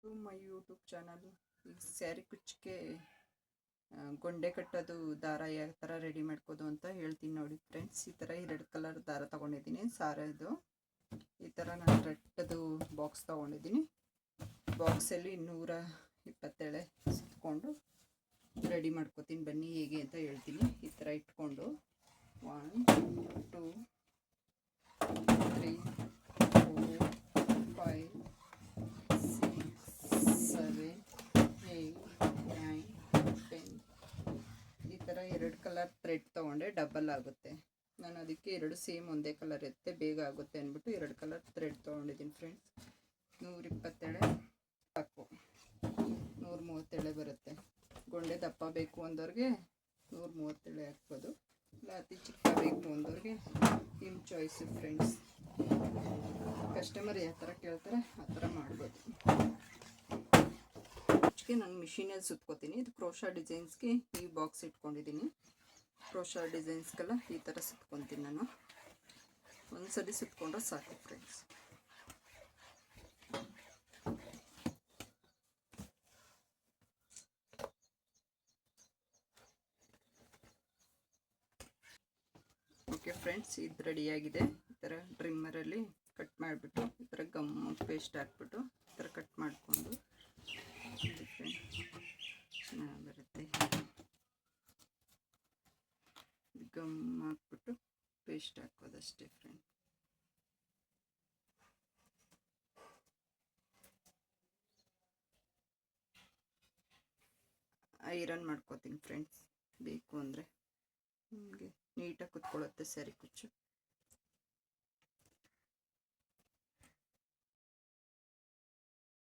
To my YouTube channel. ಈಗ ಸ್ಯಾರಿ ಕುಚ್ಚಿಗೆ ಗೊಂಡೆ ಕಟ್ಟೋದು ದಾರ ಯಾವ ಥರ ರೆಡಿ ಮಾಡ್ಕೋದು ಅಂತ ಹೇಳ್ತೀನಿ ನೋಡಿ ಫ್ರೆಂಡ್ಸ್. ಈ ಥರ 2 ಕಲರ್ ದಾರ ತೊಗೊಂಡಿದ್ದೀನಿ. ಸಾರದು ಈ ಥರ ನಾನು ರೆಡ್ದು ಬಾಕ್ಸ್ ತೊಗೊಂಡಿದ್ದೀನಿ. ಬಾಕ್ಸಲ್ಲಿ 120 ಎಳೆ ಸುತ್ಕೊಂಡು ರೆಡಿ ಮಾಡ್ಕೋತೀನಿ. ಬನ್ನಿ ಹೇಗೆ ಅಂತ ಹೇಳ್ತೀನಿ. ಈ ಥರ ಇಟ್ಕೊಂಡು 1 2 3 4 5 6 7 8 9 10 ಈ ಥರ 2 ಕಲರ್ ಥ್ರೆಡ್ ತೊಗೊಂಡೆ. ಡಬಲ್ ಆಗುತ್ತೆ. ನಾನು ಅದಕ್ಕೆ 2 ಸೇಮ್ ಒಂದೇ ಕಲರ್ ಇರುತ್ತೆ, ಬೇಗ ಆಗುತ್ತೆ ಅಂದ್ಬಿಟ್ಟು 2 ಕಲರ್ ಥ್ರೆಡ್ ತೊಗೊಂಡಿದ್ದೀನಿ ಫ್ರೆಂಡ್ಸ್. 120 ಎಳೆ ಸಾಕು. 130 ಎಳೆ ಬರುತ್ತೆ. ಗೊಂಡೆ ದಪ್ಪ ಬೇಕು ಅಂದವ್ರಿಗೆ 130 ಎಳೆ ಹಾಕ್ಬೋದು, ಇಲ್ಲ ಅತಿ ಚಿಕ್ಕ ಬೇಕು ಅಂದವ್ರಿಗೆ ನಿಮ್ಮ ಚಾಯ್ಸು ಫ್ರೆಂಡ್ಸ್. ಕಸ್ಟಮರ್ ಯಾವ ಥರ ಕೇಳ್ತಾರೆ ಆ ಥರ ಮಾಡ್ಬೋದು. ನಾನು ಮಿಷಿನಲ್ಲಿ ಸುತ್ಕೋತೀನಿ. ಇದು ಕ್ರೋಶಾ ಡಿಸೈನ್ಸ್ಗೆ ಈ ಬಾಕ್ಸ್ ಇಟ್ಕೊಂಡಿದ್ದೀನಿ. ಕ್ರೋಶಾ ಡಿಸೈನ್ಸ್ಗೆಲ್ಲ ಈ ಥರ ಸುತ್ಕೊತೀನಿ ನಾನು. ಒಂದ್ಸರಿ ಸುತ್ಕೊಂಡ್ರೆ ಸಾಕು ಫ್ರೆಂಡ್ಸ್. ಓಕೆ ಫ್ರೆಂಡ್ಸ್, ಇದು ರೆಡಿಯಾಗಿದೆ. ಈ ಥರ ಟ್ರಿಮ್ಮರಲ್ಲಿ ಕಟ್ ಮಾಡಿಬಿಟ್ಟು ಈ ಥರ ಗಮ್ ಪೇಸ್ಟ್ ಹಾಕ್ಬಿಟ್ಟು ಈ ಥರ ಕಟ್ ಮಾಡಿಕೊಂಡು ಚೆನ್ನಾಗಿ ಬರುತ್ತೆ. ಗಮ್ ಹಾಕ್ಬಿಟ್ಟು ಪೇಸ್ಟ್ ಹಾಕೋದಷ್ಟೇ ಫ್ರೆಂಡ್. ಐರನ್ ಮಾಡ್ಕೋತೀನಿ ಫ್ರೆಂಡ್ಸ್. ಬೇಕು ಅಂದರೆ ನಿಮಗೆ ನೀಟಾಗಿ ಕುತ್ಕೊಳ್ಳುತ್ತೆ ಸ್ಯಾರಿ ಕುಚ್ಚು.